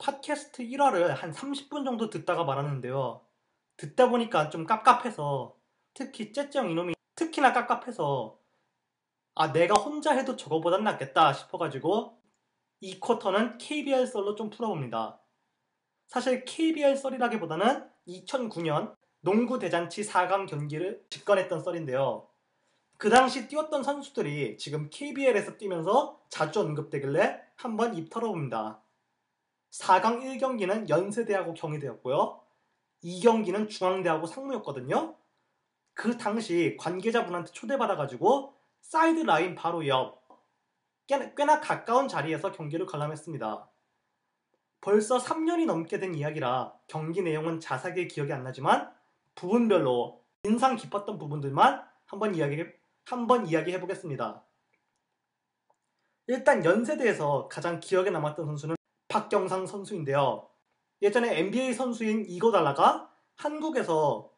팟캐스트 1화를 한 30분 정도 듣다가 말았는데요. 듣다 보니까 좀 깝깝해서, 특히 째짱 이놈이 특히나 깝깝해서 내가 혼자 해도 저거보단 낫겠다 싶어가지고 이 쿼터는 KBL 썰로 좀 풀어봅니다. 사실 KBL 썰이라기보다는 2009년 농구 대잔치 4강 경기를 직관했던 썰인데요. 그 당시 뛰었던 선수들이 지금 KBL에서 뛰면서 자주 언급되길래 한번 입 털어봅니다. 4강 1경기는 연세대하고 경희대였고요. 2경기는 중앙대하고 상무였거든요. 그 당시 관계자분한테 초대받아가지고 사이드 라인 바로 옆 꽤나 가까운 자리에서 경기를 관람했습니다. 벌써 3년이 넘게 된 이야기라 경기 내용은 자세하게 기억이 안 나지만 부분별로 인상 깊었던 부분들만 한번 이야기해 보겠습니다. 일단 연세대에서 가장 기억에 남았던 선수는 박경상 선수인데요. 예전에 NBA 선수인 이고달라가 한국에서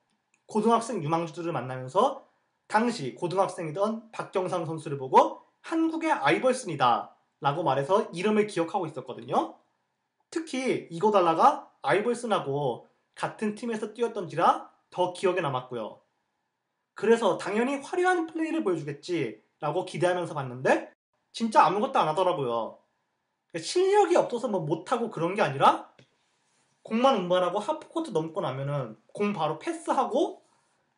고등학생 유망주들을 만나면서 당시 고등학생이던 박경상 선수를 보고 한국의 아이벌슨이다 라고 말해서 이름을 기억하고 있었거든요. 특히 이고달라가 아이벌슨하고 같은 팀에서 뛰었던지라 더 기억에 남았고요. 그래서 당연히 화려한 플레이를 보여주겠지 라고 기대하면서 봤는데 진짜 아무것도 안 하더라고요. 실력이 없어서 뭐 못하고 그런 게 아니라 공만 운반하고 하프코트 넘고 나면은 공 바로 패스하고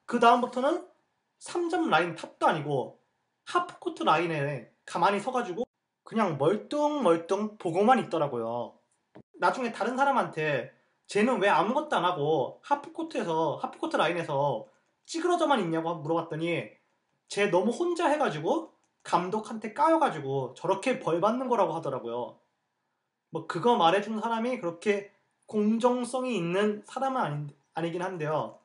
그 다음부터는 3점 라인 탑도 아니고 하프코트 라인에 가만히 서가지고 그냥 멀뚱멀뚱 보고만 있더라고요. 나중에 다른 사람한테 쟤는 왜 아무것도 안 하고 하프코트 라인에서 찌그러져만 있냐고 물어봤더니 쟤 너무 혼자 해가지고 감독한테 까여가지고 저렇게 벌 받는 거라고 하더라고요. 뭐 그거 말해준 사람이 그렇게 공정성이 있는 사람은 아니긴 한데요.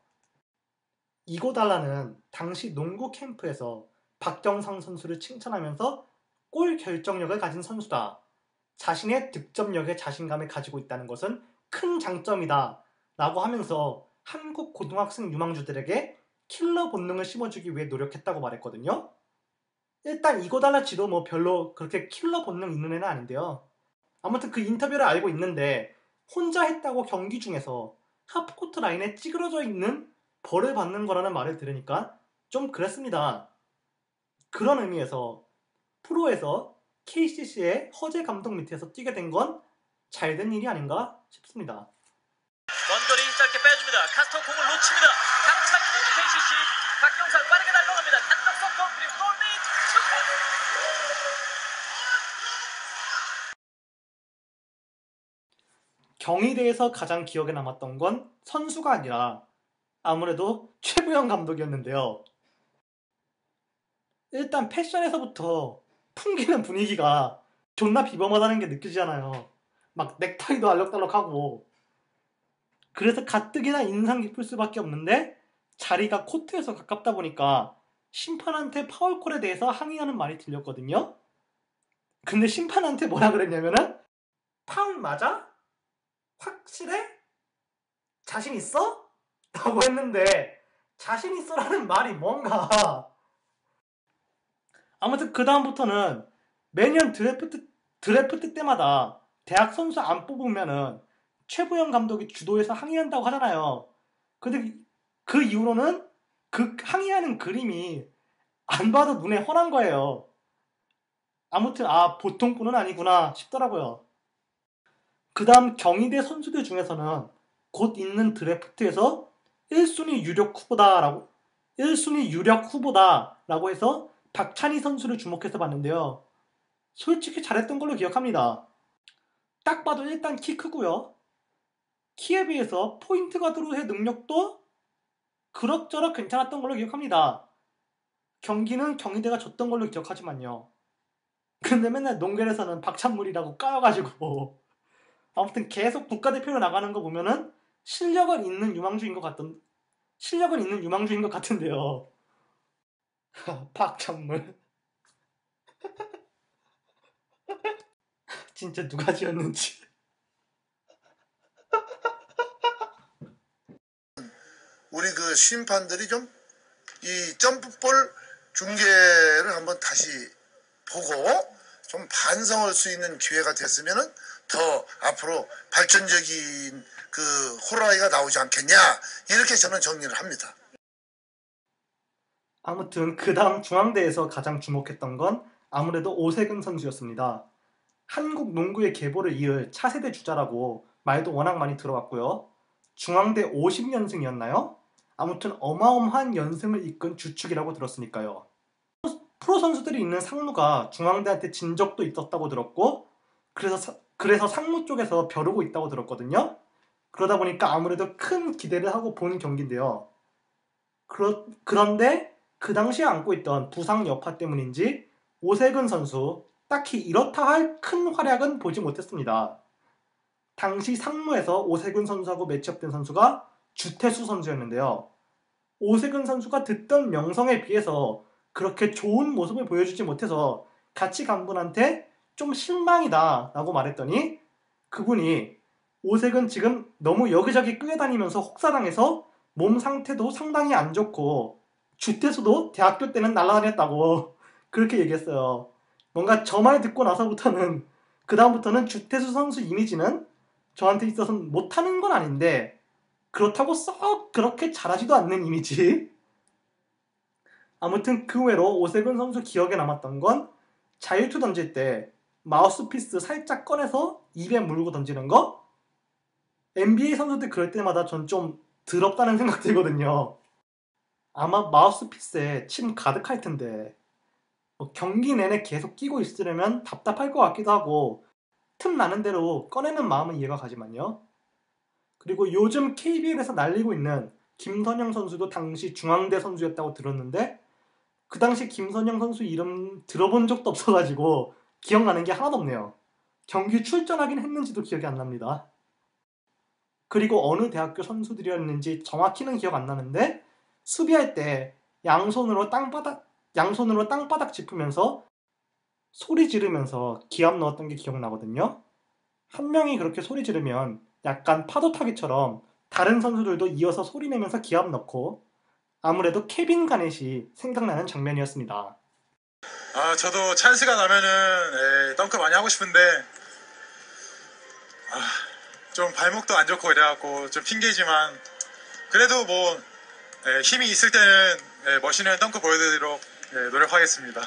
이고달라는 당시 농구 캠프에서 박경상 선수를 칭찬하면서 골 결정력을 가진 선수다. 자신의 득점력에 자신감을 가지고 있다는 것은 큰 장점이다. 라고 하면서 한국 고등학생 유망주들에게 킬러 본능을 심어주기 위해 노력했다고 말했거든요. 일단 이고달라 지도 뭐 별로 그렇게 킬러 본능 있는 애는 아닌데요. 아무튼 그 인터뷰를 알고 있는데 혼자 했다고 경기 중에서 하프코트 라인에 찌그러져 있는 벌을 받는 거라는 말을 들으니까 좀 그랬습니다. 그런 의미에서 프로에서 KCC의 허재 감독 밑에서 뛰게 된 건 잘된 일이 아닌가 싶습니다. 먼 거리 짧게 빼줍니다. 카스터 공을 놓칩니다. 강차기 KCC 박경상 빠르게 달려갑니다. 단독 성공 그리고 골밑 경희대에서 가장 기억에 남았던 건 선수가 아니라 아무래도 최부영 감독이었는데요. 일단 패션에서부터 풍기는 분위기가 존나 비범하다는 게 느껴지잖아요. 막 넥타이도 알록달록하고. 그래서 가뜩이나 인상 깊을 수밖에 없는데 자리가 코트에서 가깝다 보니까 심판한테 파울콜에 대해서 항의하는 말이 들렸거든요. 근데 심판한테 뭐라 그랬냐면은 파울 맞아? 확실해? 자신 있어? 라고 했는데 자신 있어라는 말이 뭔가. 아무튼 그 다음부터는 매년 드래프트 때마다 대학 선수 안 뽑으면은 최부영 감독이 주도해서 항의한다고 하잖아요. 근데 그 이후로는 그 항의하는 그림이 안 봐도 눈에 훤한 거예요. 아무튼 보통 분은 아니구나 싶더라고요. 그 다음 경희대 선수들 중에서는 곧 있는 드래프트에서 1순위 유력 후보다라고 해서 박찬희 선수를 주목해서 봤는데요. 솔직히 잘했던 걸로 기억합니다. 딱 봐도 일단 키 크고요. 키에 비해서 포인트 가드로의 능력도 그럭저럭 괜찮았던 걸로 기억합니다. 경기는 경희대가 졌던 걸로 기억하지만요. 근데 맨날 농구에서는 박찬물이라고 까여가지고 아무튼 계속 국가대표로 나가는 거 보면은 실력은 있는 유망주인 것 같은데요. 박찬물 진짜 누가 지었는지. 우리 그 심판들이 좀 이 점프볼 중계를 한번 다시 보고 좀 반성할 수 있는 기회가 됐으면은 더 앞으로 발전적인 그 호랑이가 나오지 않겠냐 이렇게 저는 정리를 합니다. 아무튼 그 다음 중앙대에서 가장 주목했던 건 아무래도 오세근 선수였습니다. 한국 농구의 계보를 이을 차세대 주자라고 말도 워낙 많이 들어왔고요. 중앙대 50년생이었나요? 아무튼 어마어마한 연승을 이끈 주축이라고 들었으니까요. 프로 선수들이 있는 상무가 중앙대한테 진 적도 있었다고 들었고 그래서 상무 쪽에서 벼르고 있다고 들었거든요. 그러다 보니까 아무래도 큰 기대를 하고 본 경기인데요. 그런데 그 당시에 안고 있던 부상 여파 때문인지 오세근 선수 딱히 이렇다 할 큰 활약은 보지 못했습니다. 당시 상무에서 오세근 선수하고 매치업된 선수가 주태수 선수였는데요. 오세근 선수가 듣던 명성에 비해서 그렇게 좋은 모습을 보여주지 못해서 같이 간 분한테 좀 실망이다 라고 말했더니 그분이 오색은 지금 너무 여기저기 끌려다니면서 혹사당해서 몸 상태도 상당히 안 좋고 주태수도 대학교 때는 날아다녔다고 그렇게 얘기했어요. 뭔가 저 말 듣고 나서부터는 그 다음부터는 주태수 선수 이미지는 저한테 있어서는 못하는 건 아닌데 그렇다고 썩 그렇게 잘하지도 않는 이미지. 아무튼 그 외로 오세근 선수 기억에 남았던 건 자유투 던질 때 마우스피스 살짝 꺼내서 입에 물고 던지는 거? NBA 선수들 그럴 때마다 전 좀 더럽다는 생각 들거든요. 아마 마우스피스에 침 가득할 텐데 경기 내내 계속 끼고 있으려면 답답할 것 같기도 하고 틈 나는 대로 꺼내는 마음은 이해가 가지만요. 그리고 요즘 KBL에서 날리고 있는 김선영 선수도 당시 중앙대 선수였다고 들었는데 그 당시 김선영 선수 이름 들어본 적도 없어가지고 기억나는 게 하나도 없네요. 경기 출전하긴 했는지도 기억이 안 납니다. 그리고 어느 대학교 선수들이었는지 정확히는 기억 안 나는데 수비할 때 양손으로 땅바닥 짚으면서 소리 지르면서 기합 넣었던 게 기억나거든요. 한 명이 그렇게 소리 지르면 약간 파도 타기처럼 다른 선수들도 이어서 소리 내면서 기합 넣고 아무래도 케빈 가넷이 생각나는 장면이었습니다. 저도 찬스가 나면은 덩크 많이 하고 싶은데 좀 발목도 안 좋고 이래갖고 좀 핑계지만 그래도 뭐 힘이 있을 때는 멋있는 덩크 보여드리도록 노력하겠습니다.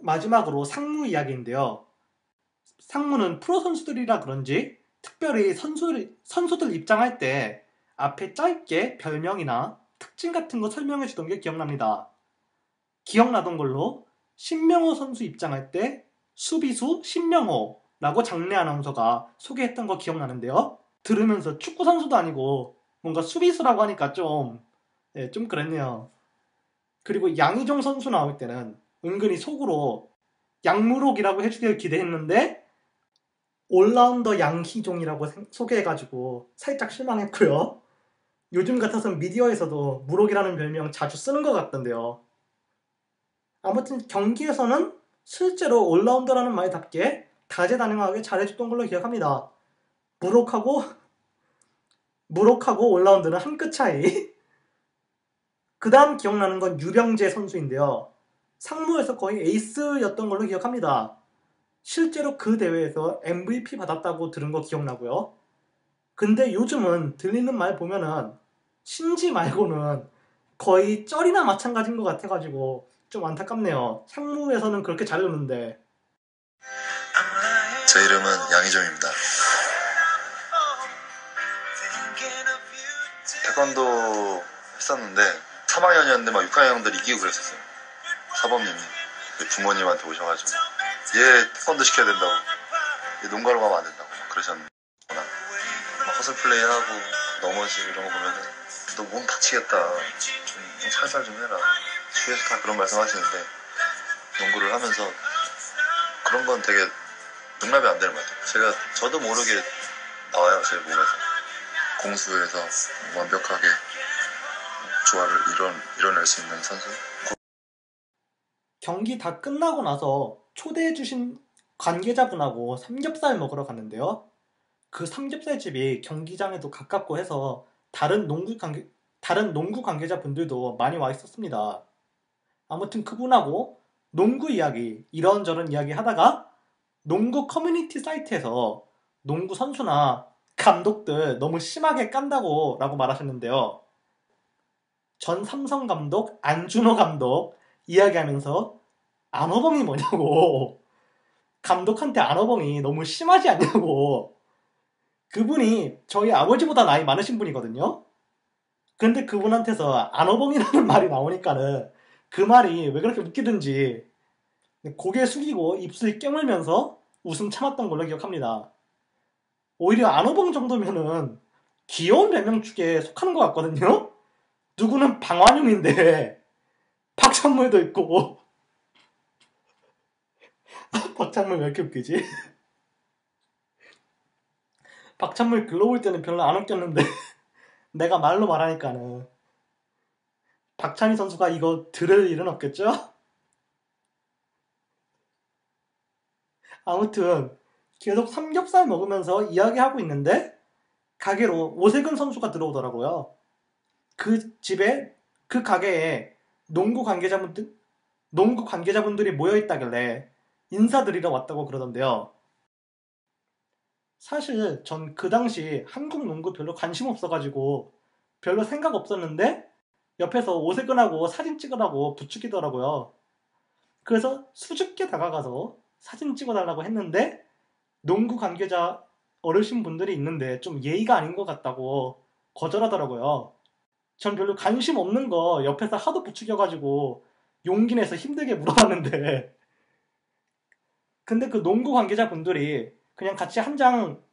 마지막으로 상무 이야기인데요. 상무는 프로 선수들이라 그런지 특별히 선수들 입장할 때 앞에 짧게 별명이나 특징 같은 거 설명해 주던 게 기억납니다. 기억나던 걸로 신명호 선수 입장할 때 수비수 신명호라고 장내 아나운서가 소개했던 거 기억나는데요. 들으면서 축구 선수도 아니고 뭔가 수비수라고 하니까 좀 그랬네요. 그리고 양희종 선수 나올 때는 은근히 속으로 양무록이라고 해주길 기대했는데 올라운더 양희종이라고 소개해가지고 살짝 실망했고요. 요즘 같아서는 미디어에서도 무록이라는 별명 자주 쓰는 것 같던데요. 아무튼 경기에서는 실제로 올라운더라는 말답게 다재다능하게 잘해줬던 걸로 기억합니다. 무록하고 올라운더는 한 끗 차이. 그 다음 기억나는 건 유병재 선수인데요. 상무에서 거의 에이스였던 걸로 기억합니다. 실제로 그 대회에서 MVP 받았다고 들은 거 기억나고요. 근데 요즘은 들리는 말 보면은 신지 말고는 거의 쩔이나 마찬가지인 것 같아가지고 좀 안타깝네요. 상무에서는 그렇게 잘했는데. 제 이름은 양희정입니다. 태권도 했었는데 3학년이었는데 막 6학년 형들이 이기고 그랬었어요. 사범님이 부모님한테 오셔가지고 얘 태권도 시켜야 된다고, 얘 농가로 가면 안 된다고 그러셨는데 막 허슬플레이하고 넘어지고 이런 거 보면은 너 몸 다치겠다, 좀 살살 좀 해라, 주위에서 다 그런 말씀 하시는데 농구를 하면서 그런 건 되게 용납이 안 되는 것 같아요. 저도 모르게 나와요. 제 몸에서 공수에서 완벽하게 조화를 이뤄낼 수 있는 선수. 경기 다 끝나고 나서 초대해주신 관계자분하고 삼겹살 먹으러 갔는데요. 그 삼겹살집이 경기장에도 가깝고 해서 다른 농구 관계자분들도 많이 와 있었습니다. 아무튼 그분하고 농구 이야기, 이런저런 이야기 하다가 농구 커뮤니티 사이트에서 농구 선수나 감독들 너무 심하게 깐다고 라고 말하셨는데요. 전 삼성 감독 안준호 감독 이야기하면서 안호봉이 뭐냐고, 감독한테 안호봉이 너무 심하지 않냐고. 그분이 저희 아버지보다 나이 많으신 분이거든요. 근데 그분한테서 안호봉이라는 말이 나오니까는 그 말이 왜 그렇게 웃기든지 고개 숙이고 입술 깨물면서 웃음 참았던 걸로 기억합니다. 오히려 안호봉 정도면은 귀여운 별명 축에 속하는 것 같거든요. 누구는 방완용인데 박찬물도 있고. 박찬물 왜 이렇게 웃기지? 박찬물 글러올 때는 별로 안 웃겼는데 내가 말로 말하니까는 박찬희 선수가 이거 들을 일은 없겠죠? 아무튼 계속 삼겹살 먹으면서 이야기하고 있는데 가게로 오세근 선수가 들어오더라고요. 그 집에, 그 가게에 농구 관계자분들이 모여있다길래 인사드리러 왔다고 그러던데요. 사실 전 그 당시 한국 농구 별로 관심 없어가지고 별로 생각 없었는데 옆에서 오세근하고 사진 찍으라고 부추기더라고요. 그래서 수줍게 다가가서 사진 찍어달라고 했는데 농구 관계자 어르신분들이 있는데 좀 예의가 아닌 것 같다고 거절하더라고요. 전 별로 관심 없는 거 옆에서 하도 부추겨가지고 용기 내서 힘들게 물어봤는데 근데 그 농구 관계자분들이 그냥 같이 한 장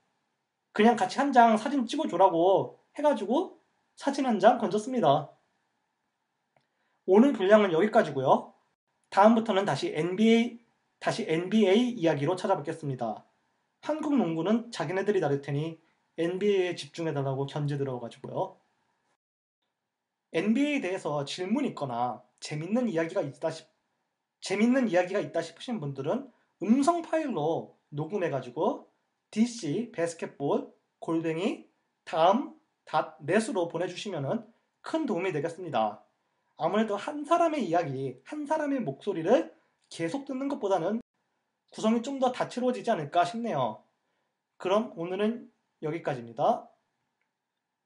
사진 찍어주라고 해가지고 사진 한 장 건졌습니다. 오늘 분량은 여기까지고요. 다음부터는 다시 NBA 이야기로 찾아뵙겠습니다. 한국 농구는 자기네들이 다룰 테니 NBA에 집중해달라고 견제 들어가지고요. NBA에 대해서 질문 있거나 재밌는 이야기가 있다 싶으신 분들은 음성 파일로 녹음해가지고 dcbasketball@다음.net으로 보내주시면 큰 도움이 되겠습니다. 아무래도 한 사람의 이야기, 한 사람의 목소리를 계속 듣는 것보다는 구성이 좀 더 다채로워지지 않을까 싶네요. 그럼 오늘은 여기까지입니다.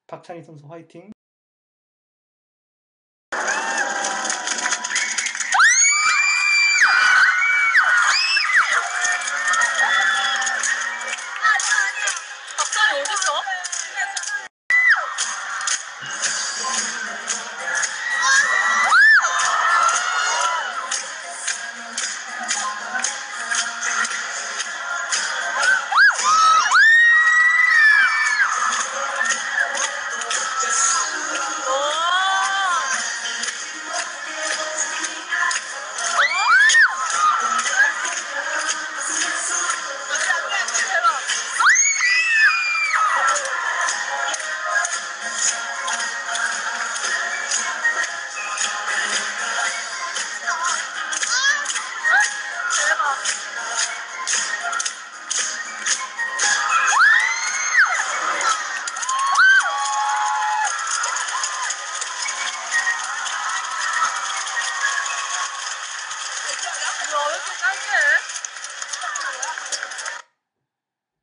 박찬희 선수 화이팅!